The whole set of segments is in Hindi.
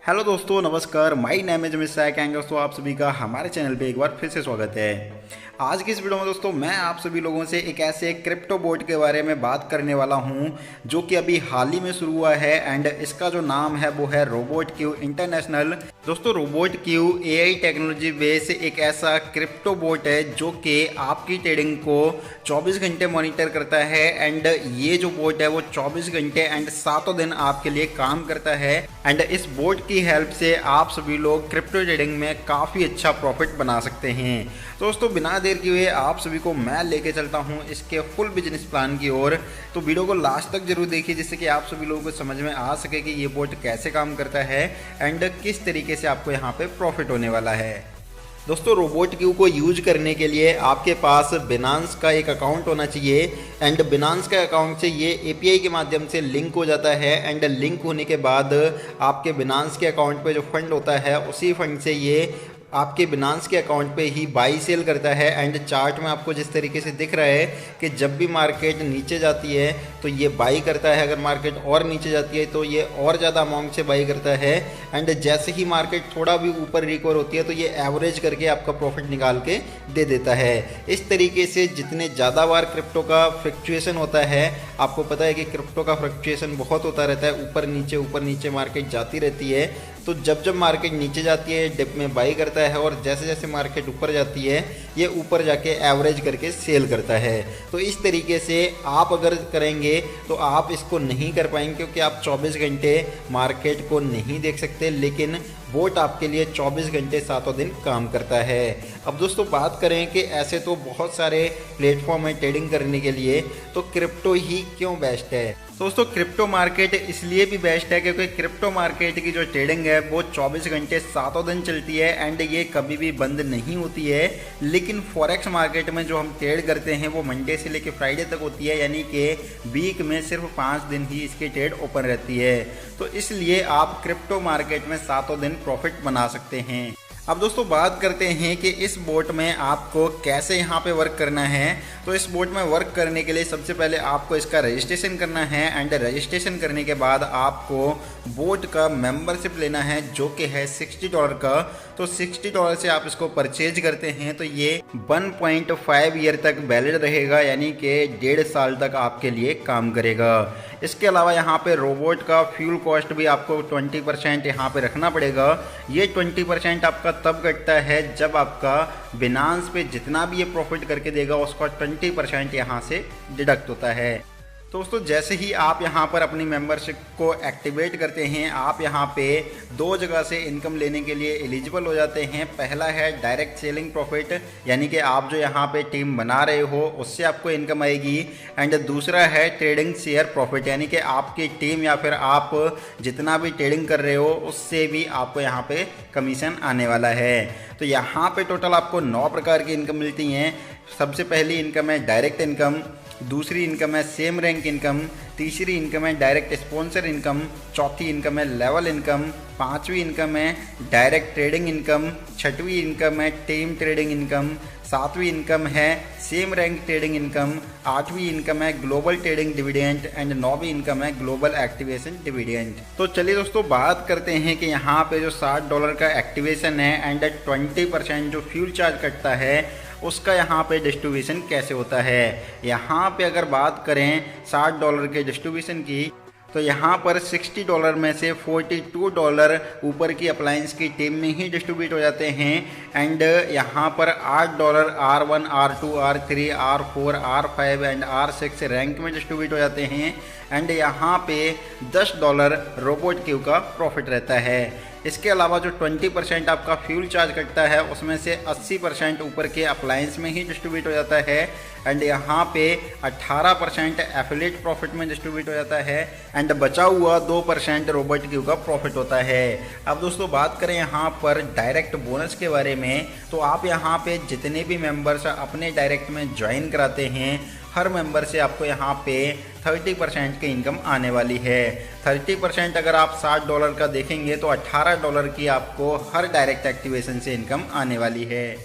हेलो दोस्तों, नमस्कार। माय नेम इज मिस सैक। दोस्तों, आप सभी का हमारे चैनल पे एक बार फिर से स्वागत है। आज की इस वीडियो में दोस्तों मैं आप सभी लोगों से एक ऐसे क्रिप्टो बोट के बारे में बात करने वाला हूं जो कि अभी हाल ही में शुरू हुआ है एंड इसका जो नाम है वो है रोबोट क्यू इंटरनेशनल। दोस्तों, robot Q AI technology base एक ऐसा क्रिप्टो बोट है जो कि आपकी ट्रेडिंग को 24 घंटे मॉनिटर करता है एंड ये जो बोट है वो 24 घंटे एंड 7 दिन आपके लिए काम करता है एंड इस बोट की हेल्प से आप सभी लोग क्रिप्टो ट्रेडिंग में काफ़ी अच्छा प्रॉफिट बना सकते हैं। दोस्तों, बिना देर किए हुए आप सभी को मैं लेके चलता हूं इसके फुल बिजनेस प्लान की ओर। तो वीडियो को लास्ट तक जरूर देखिए जिससे कि आप सभी लोगों को समझ में आ सके कि ये बोट कैसे काम करता है एंड किस तरीके से आपको यहाँ पे प्रॉफिट होने वाला है। दोस्तों, रोबोट क्यू को यूज करने के लिए आपके पास बिनांस का एक अकाउंट होना चाहिए एंड बिनांस के अकाउंट से ये एपीआई के माध्यम से लिंक हो जाता है एंड लिंक होने के बाद आपके बिनांस के अकाउंट पे जो फंड होता है उसी फंड से ये आपके बिनांस के अकाउंट पे ही बाई सेल करता है एंड चार्ट में आपको जिस तरीके से दिख रहा है कि जब भी मार्केट नीचे जाती है तो ये बाई करता है, अगर मार्केट और नीचे जाती है तो ये और ज़्यादा अमाउंट से बाई करता है एंड जैसे ही मार्केट थोड़ा भी ऊपर रिकवर होती है तो ये एवरेज करके आपका प्रॉफिट निकाल के दे देता है। इस तरीके से जितने ज़्यादा बार क्रिप्टो का फ्लक्चुएशन होता है, आपको पता है कि क्रिप्टो का फ्लक्चुएशन बहुत होता रहता है, ऊपर नीचे मार्केट जाती रहती है। तो जब जब मार्केट नीचे जाती है डिप में बाई करता है और जैसे जैसे मार्केट ऊपर जाती है ये ऊपर जाके एवरेज करके सेल करता है। तो इस तरीके से आप अगर करेंगे तो आप इसको नहीं कर पाएंगे क्योंकि आप 24 घंटे मार्केट को नहीं देख सकते, लेकिन बोट आपके लिए 24 घंटे 7 दिन काम करता है। अब दोस्तों बात करें कि ऐसे तो बहुत सारे प्लेटफॉर्म है ट्रेडिंग करने के लिए, तो क्रिप्टो ही क्यों बेस्ट है। दोस्तों, क्रिप्टो मार्केट इसलिए भी बेस्ट है क्योंकि क्रिप्टो मार्केट की जो ट्रेडिंग है वो 24 घंटे 7 दिन चलती है एंड ये कभी भी बंद नहीं होती है। लेकिन फॉरेक्स मार्केट में जो हम ट्रेड करते हैं वो मंडे से लेकर फ्राइडे तक होती है, यानी कि वीक में सिर्फ 5 दिन ही इसकी ट्रेड ओपन रहती है। तो इसलिए आप क्रिप्टो मार्केट में 7 दिन प्रॉफिट बना सकते हैं। अब दोस्तों बात करते हैं कि इस बोट में आपको कैसे यहाँ पे वर्क करना है। तो इस बोट में वर्क करने के लिए सबसे पहले आपको इसका रजिस्ट्रेशन करना है एंड रजिस्ट्रेशन करने के बाद आपको बोट का मेंबरशिप लेना है जो कि है $60 का। तो $60 से आप इसको परचेज करते हैं तो ये 1.5 ईयर तक वैलिड रहेगा, यानी कि 1.5 साल तक आपके लिए काम करेगा। इसके अलावा यहाँ पे रोबोट का फ्यूल कॉस्ट भी आपको 20% यहाँ पे रखना पड़ेगा। ये 20% आपका तब कटता है जब आपका बिनांस पे जितना भी ये प्रॉफिट करके देगा उसका 20% यहाँ से डिडक्ट होता है। दोस्तों, जैसे ही आप यहाँ पर अपनी मेंबरशिप को एक्टिवेट करते हैं आप यहाँ पे 2 जगह से इनकम लेने के लिए एलिजिबल हो जाते हैं। पहला है डायरेक्ट सेलिंग प्रॉफिट, यानी कि आप जो यहाँ पे टीम बना रहे हो उससे आपको इनकम आएगी एंड दूसरा है ट्रेडिंग शेयर प्रॉफिट, यानी कि आपकी टीम या फिर आप जितना भी ट्रेडिंग कर रहे हो उससे भी आपको यहाँ पे कमीशन आने वाला है। तो यहाँ पे टोटल आपको 9 प्रकार की इनकम मिलती हैं। सबसे पहली इनकम है डायरेक्ट इनकम, दूसरी इनकम है सेम रैंक इनकम, तीसरी इनकम है डायरेक्ट स्पॉन्सर इनकम, चौथी इनकम है लेवल इनकम, पांचवी इनकम है डायरेक्ट ट्रेडिंग इनकम, छठवीं इनकम है टीम ट्रेडिंग इनकम, सातवीं इनकम है सेम रैंक ट्रेडिंग इनकम, आठवीं इनकम है ग्लोबल ट्रेडिंग डिविडेंड एंड नौवीं इनकम है ग्लोबल एक्टिवेशन डिविडेंड। तो चलिए दोस्तों बात करते हैं कि यहाँ पे जो $60 का एक्टिवेशन है एंड 20% जो फ्यूल चार्ज कटता है उसका यहाँ पे डिस्ट्रीब्यूशन कैसे होता है। यहाँ पे अगर बात करें $60 के डिस्ट्रीब्यूशन की तो यहाँ पर $60 में से $42 ऊपर की अप्लायंस की टीम में ही डिस्ट्रीब्यूट हो जाते हैं एंड यहाँ पर $8 R1, R2, R3, R4, R5 and R6 rank में डिस्ट्रीब्यूट हो जाते हैं एंड यहाँ पे $10 रोबोट क्यू का प्रॉफिट रहता है। इसके अलावा जो 20% आपका फ्यूल चार्ज कटता है उसमें से 80% ऊपर के अप्लायंस में ही डिस्ट्रीब्यूट हो जाता है एंड यहाँ पे 18% एफिलिएट प्रॉफिट में डिस्ट्रीब्यूट हो जाता है एंड बचा हुआ 2% रोबोट क्यू का प्रॉफिट होता है। अब दोस्तों बात करें यहाँ पर डायरेक्ट बोनस के बारे में, तो आप यहाँ पे जितने भी मेंबर्स अपने डायरेक्ट में ज्वाइन कराते हैं हर मेंबर से आपको यहाँ पे 30% की इनकम आने वाली है। 30% अगर आप $60 का देखेंगे तो $18 की आपको हर डायरेक्ट एक्टिवेशन से इनकम आने वाली है।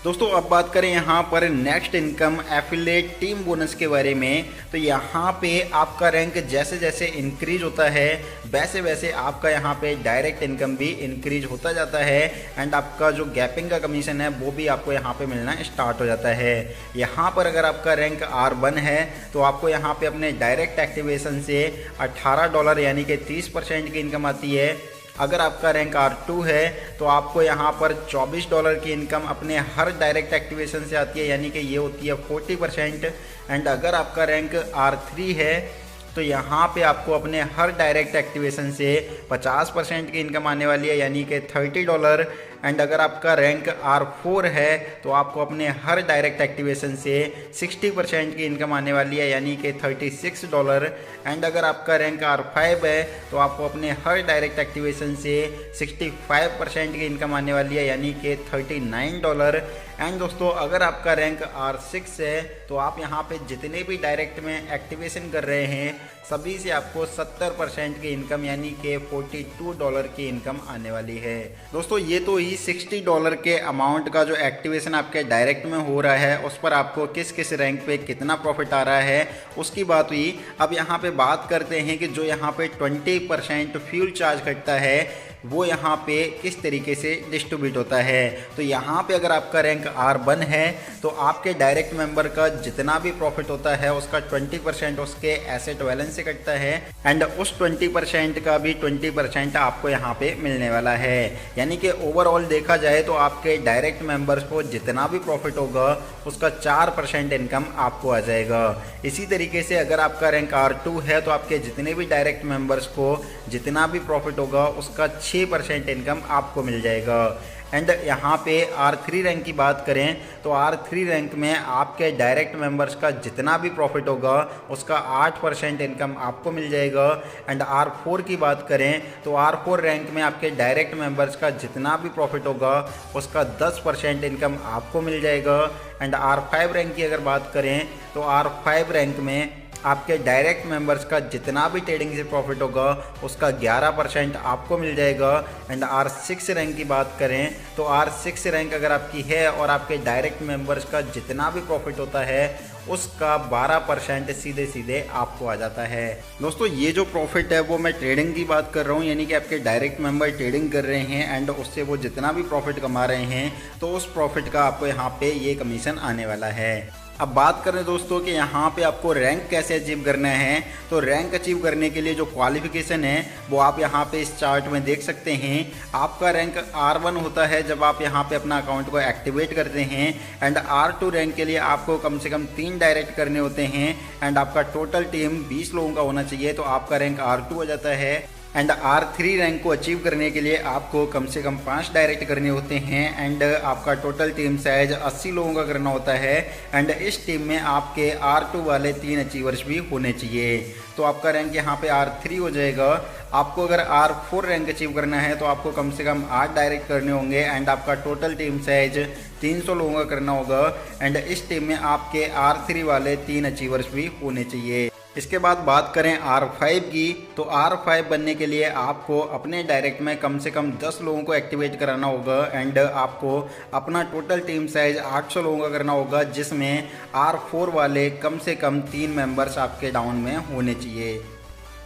दोस्तों अब बात करें यहाँ पर next income affiliate team bonus के बारे में, तो यहाँ पे आपका रैंक जैसे जैसे इंक्रीज होता है वैसे वैसे आपका यहाँ पे डायरेक्ट इनकम भी इंक्रीज होता जाता है एंड आपका जो गैपिंग का कमीशन है वो भी आपको यहाँ पे मिलना स्टार्ट हो जाता है। यहाँ पर अगर आपका रैंक R1 है तो आपको यहाँ पे अपने डायरेक्ट एक्टिवेशन से $18 यानी कि 30% की इनकम आती है। अगर आपका रैंक R2 है तो आपको यहाँ पर $24 की इनकम अपने हर डायरेक्ट एक्टिवेशन से आती है, यानी कि ये होती है 40%। एंड अगर आपका रैंक R3 है तो यहाँ पे आपको अपने हर डायरेक्ट एक्टिवेशन से 50% की इनकम आने वाली है, यानी कि $30। एंड अगर आपका रैंक R4 है तो आपको अपने हर डायरेक्ट एक्टिवेशन से 60% की इनकम आने वाली है, यानी कि $36। एंड अगर आपका रैंक R5 है तो आपको अपने हर डायरेक्ट एक्टिवेशन से 65% की इनकम आने वाली है, यानी कि $39। एंड दोस्तों अगर आपका रैंक R6 है तो आप यहाँ पे जितने भी डायरेक्ट में एक्टिवेशन कर रहे हैं सभी से आपको 70% की इनकम यानी कि $42 की इनकम आने वाली है। दोस्तों ये तो ही $60 के अमाउंट का जो एक्टिवेशन आपके डायरेक्ट में हो रहा है उस पर आपको किस किस रैंक पे कितना प्रॉफिट आ रहा है उसकी बात हुई। अब यहाँ पे बात करते हैं कि जो यहाँ पे 20% फ्यूल चार्ज कटता है वो यहाँ पे किस तरीके से डिस्ट्रीब्यूट होता है। तो यहाँ पे अगर आपका रैंक R1 है तो आपके डायरेक्ट मेंबर का जितना भी प्रॉफिट होता है उसका 20% उसके एसेट बैलेंस से कटता है एंड उस 20% का भी 20% आपको यहाँ पे मिलने वाला है। यानी कि ओवरऑल देखा जाए तो आपके डायरेक्ट मेंबर्स को जितना भी प्रॉफिट होगा उसका 4% इनकम आपको आ जाएगा। इसी तरीके से अगर आपका रैंक R2 है तो आपके जितने भी डायरेक्ट मेंबर्स को जितना भी प्रॉफिट होगा उसका 6% इनकम आपको मिल जाएगा। एंड यहाँ पे R3 रैंक की बात करें तो R3 रैंक में आपके डायरेक्ट मेंबर्स का जितना भी प्रॉफिट होगा उसका 8% इनकम आपको मिल जाएगा। एंड R4 की बात करें तो R4 रैंक में आपके डायरेक्ट मेंबर्स का जितना भी प्रॉफिट होगा उसका 10% इनकम आपको मिल जाएगा। एंड R5 रैंक की अगर बात करें तो R5 रैंक में आपके डायरेक्ट मेंबर्स का जितना भी ट्रेडिंग से प्रॉफिट होगा उसका 11% आपको मिल जाएगा। एंड R6 रैंक की बात करें तो R6 रैंक अगर आपकी है और आपके डायरेक्ट मेंबर्स का जितना भी प्रॉफिट होता है उसका 12% सीधे सीधे आपको आ जाता है। दोस्तों ये जो प्रॉफिट है वो मैं ट्रेडिंग की बात कर रहा हूँ, यानी कि आपके डायरेक्ट मेंबर ट्रेडिंग कर रहे हैं एंड उससे वो जितना भी प्रॉफिट कमा रहे हैं तो उस प्रॉफिट का आपको यहाँ पे ये कमीशन आने वाला है। अब बात करें दोस्तों कि यहाँ पे आपको रैंक कैसे अचीव करना है, तो रैंक अचीव करने के लिए जो क्वालिफिकेशन है वो आप यहाँ पे इस चार्ट में देख सकते हैं। आपका रैंक R1 होता है जब आप यहाँ पे अपना अकाउंट को एक्टिवेट करते हैं एंड R2 रैंक के लिए आपको कम से कम 3 डायरेक्ट करने होते हैं एंड आपका टोटल टीम 20 लोगों का होना चाहिए तो आपका रैंक R2 हो जाता है। एंड R3 रैंक को अचीव करने के लिए आपको कम से कम 5 डायरेक्ट करने होते हैं एंड आपका टोटल टीम साइज 80 लोगों का करना होता है एंड इस टीम में आपके R2 वाले 3 अचीवर्स भी होने चाहिए तो आपका रैंक यहाँ पे R3 हो जाएगा। आपको अगर R4 रैंक अचीव करना है तो आपको कम से कम 8 डायरेक्ट करने होंगे एंड आपका टोटल टीम साइज 300 लोगों का करना होगा एंड इस टीम में आपके R3 वाले 3 अचीवर्स भी होने चाहिए। इसके बाद बात करें R5 की तो R5 बनने के लिए आपको अपने डायरेक्ट में कम से कम 10 लोगों को एक्टिवेट कराना होगा एंड आपको अपना टोटल टीम साइज 800 लोगों का करना होगा जिसमें R4 वाले कम से कम 3 मेंबर्स आपके डाउन में होने चाहिए।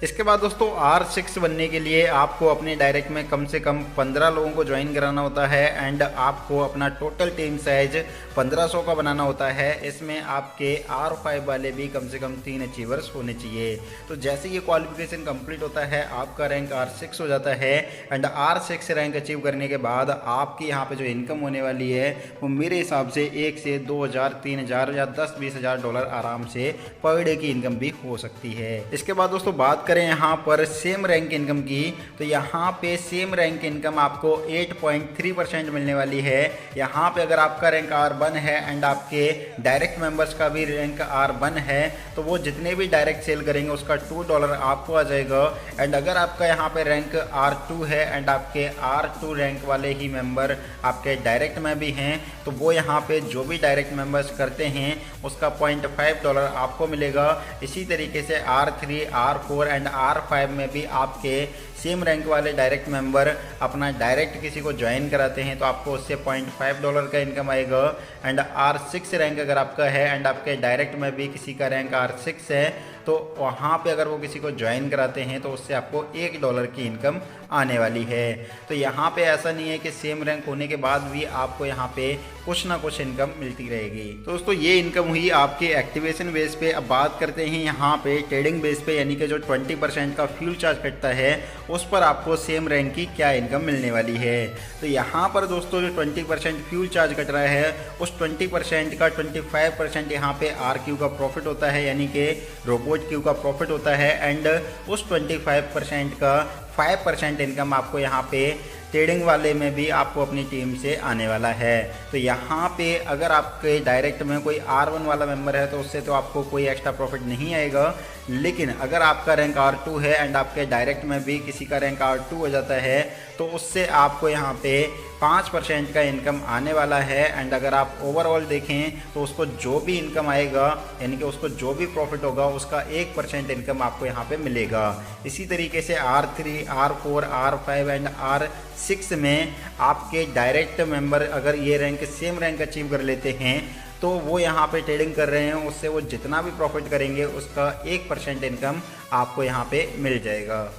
इसके बाद दोस्तों R6 बनने के लिए आपको अपने डायरेक्ट में कम से कम 15 लोगों को ज्वाइन कराना होता है एंड आपको अपना टोटल टीम साइज 1500 का बनाना होता है। इसमें आपके R5 वाले भी कम से कम 3 अचीवर्स होने चाहिए। तो जैसे ये क्वालिफिकेशन कंप्लीट होता है आपका रैंक R6 हो जाता है एंड R6 रैंक अचीव करने के बाद आपकी यहाँ पे जो इनकम होने वाली है वो मेरे हिसाब से 1 से 2000 3000 या 10-20 हज़ार डॉलर आराम से पर डे की इनकम भी हो सकती है। इसके बाद दोस्तों बात करें यहाँ पर सेम रैंक इनकम की तो यहाँ पे सेम रैंक इनकम आपको 8.3% मिलने वाली है। यहाँ पे अगर आपका रैंक R1 है एंड आपके डायरेक्ट मेंबर्स का भी रैंक R1 है तो वो जितने भी डायरेक्ट सेल करेंगे उसका $2 आपको आ जाएगा। एंड अगर आपका यहाँ पे रैंक R2 है एंड आपके R2 रैंक वाले ही मेंबर आपके डायरेक्ट में भी हैं तो वो यहाँ पे जो भी डायरेक्ट मेंबर्स करते हैं उसका $0.5 आपको मिलेगा। इसी तरीके से R3 R4 and and R5 में भी आपके सेम रैंक वाले डायरेक्ट मेंबर अपना डायरेक्ट किसी को ज्वाइन कराते हैं तो आपको उससे $0.5 का इनकम आएगा। एंड R6 रैंक अगर आपका है एंड आपके डायरेक्ट में भी किसी का रैंक R6 है तो वहाँ पे अगर वो किसी को ज्वाइन कराते हैं तो उससे आपको $1 की इनकम आने वाली है। तो यहाँ पे ऐसा नहीं है कि सेम रैंक होने के बाद भी आपको यहाँ पे कुछ ना कुछ इनकम मिलती रहेगी। तो दोस्तों ये इनकम हुई आपके एक्टिवेशन बेस पे। अब बात करते हैं यहाँ पे ट्रेडिंग बेस पे, यानी कि जो 20% का फ्यूल चार्ज कटता है उस पर आपको सेम रैंक की क्या इनकम मिलने वाली है। तो यहाँ पर दोस्तों जो 20% फ्यूल चार्ज कट रहा है उस 20% का 25% यहाँ पे RQ का प्रॉफिट होता है, यानी कि रोबोट क्यू का प्रॉफिट होता है। एंड उस 25% का 5% इनकम आपको यहाँ पे ट्रेडिंग वाले में भी आपको अपनी टीम से आने वाला है। तो यहाँ पे अगर आपके डायरेक्ट में कोई R1 वाला मेंबर है तो उससे तो आपको कोई एक्स्ट्रा प्रॉफिट नहीं आएगा, लेकिन अगर आपका रैंक R2 है एंड आपके डायरेक्ट में भी किसी का रैंक R2 हो जाता है तो उससे आपको यहाँ पे 5% का इनकम आने वाला है। एंड अगर आप ओवरऑल देखें तो उसको जो भी इनकम आएगा, यानी कि उसको जो भी प्रॉफिट होगा उसका 1% इनकम आपको यहाँ पे मिलेगा। इसी तरीके से R3, R4, R5 and R6 में आपके डायरेक्ट मेंबर अगर ये रैंक सेम रैंक अचीव कर लेते हैं तो वो यहाँ पे ट्रेडिंग कर रहे हैं, उससे वो जितना भी प्रॉफिट करेंगे उसका 1% इनकम आपको यहाँ पे मिल जाएगा।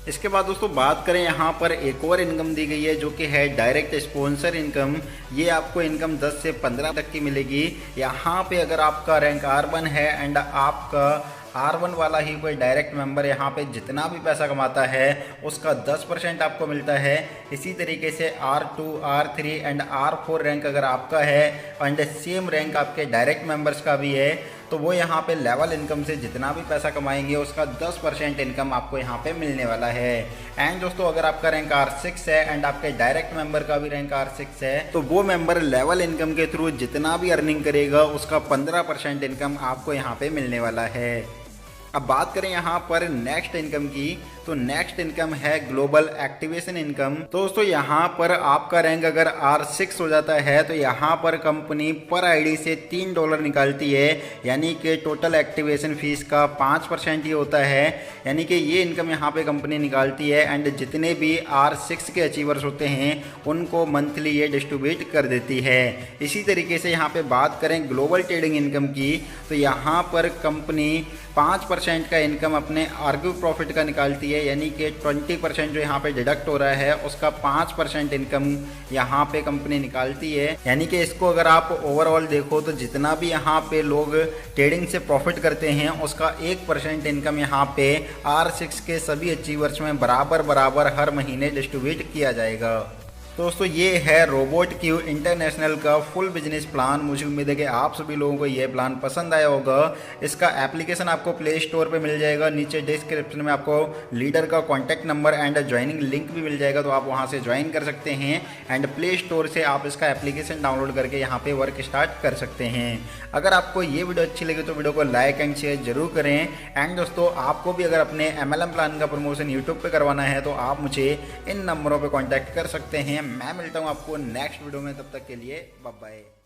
इसके बाद दोस्तों बात करें यहाँ पर एक और इनकम दी गई है जो कि है डायरेक्ट स्पॉन्सर इनकम। ये आपको इनकम 10 से 15 तक की मिलेगी। यहाँ पे अगर आपका रैंक R1 है एंड आपका R1 वाला ही कोई डायरेक्ट मेंबर यहाँ पे जितना भी पैसा कमाता है उसका 10% आपको मिलता है। इसी तरीके से R2, R3 and R4 rank अगर आपका है एंड सेम रैंक आपके डायरेक्ट मेंबर्स का भी है तो वो यहाँ पे लेवल इनकम से जितना भी पैसा कमाएंगे उसका 10% इनकम आपको यहाँ पे मिलने वाला है। एंड दोस्तों अगर आपका रैंक R6 है एंड आपके डायरेक्ट मेंबर का भी रैंक R6 है तो वो मेंबर लेवल इनकम के थ्रू जितना भी अर्निंग करेगा उसका 15% इनकम आपको यहाँ पे मिलने वाला है। अब बात करें यहाँ पर नेक्स्ट इनकम की, तो नेक्स्ट इनकम है ग्लोबल एक्टिवेशन इनकम। तो दोस्तों यहाँ पर आपका रैंक अगर R6 हो जाता है तो यहाँ पर कंपनी पर आईडी से $3 निकालती है, यानी कि टोटल एक्टिवेशन फीस का 5% ही होता है। यानी कि ये इनकम यहाँ पे कंपनी निकालती है एंड जितने भी R6 के अचीवर्स होते हैं उनको मंथली ये डिस्ट्रीब्यूट कर देती है। इसी तरीके से यहाँ पे बात करें ग्लोबल ट्रेडिंग इनकम की, तो यहाँ पर कंपनी 5% का इनकम अपने आरक्यू प्रॉफिट का निकालती है, यानी कि 20% जो यहाँ पे डिडक्ट हो रहा है उसका 5% इनकम यहाँ पे कंपनी निकालती है। यानी कि इसको अगर आप ओवरऑल देखो तो जितना भी यहाँ पे लोग ट्रेडिंग से प्रॉफिट करते हैं उसका 1% इनकम यहाँ पे R6 के सभी अचीवर्स में बराबर बराबर हर महीने डिस्ट्रीब्यूट किया जाएगा। तो दोस्तों ये है रोबोट क्यू इंटरनेशनल का फुल बिजनेस प्लान। मुझे उम्मीद है कि आप सभी लोगों को ये प्लान पसंद आया होगा। इसका एप्लीकेशन आपको प्ले स्टोर पे मिल जाएगा, नीचे डिस्क्रिप्शन में आपको लीडर का contact number and joining link भी मिल जाएगा, तो आप वहाँ से ज्वाइन कर सकते हैं एंड प्ले स्टोर से आप इसका एप्लीकेशन डाउनलोड करके यहाँ पर वर्क स्टार्ट कर सकते हैं। अगर आपको ये वीडियो अच्छी लगी तो वीडियो को लाइक एंड शेयर जरूर करें। एंड दोस्तों आपको भी अगर अपने MLM प्लान का प्रमोशन यूट्यूब पर करवाना है तो आप मुझे इन नंबरों पर कॉन्टैक्ट कर सकते हैं। मैं मिलता हूँ आपको नेक्स्ट वीडियो में, तब तक के लिए बाय बाय।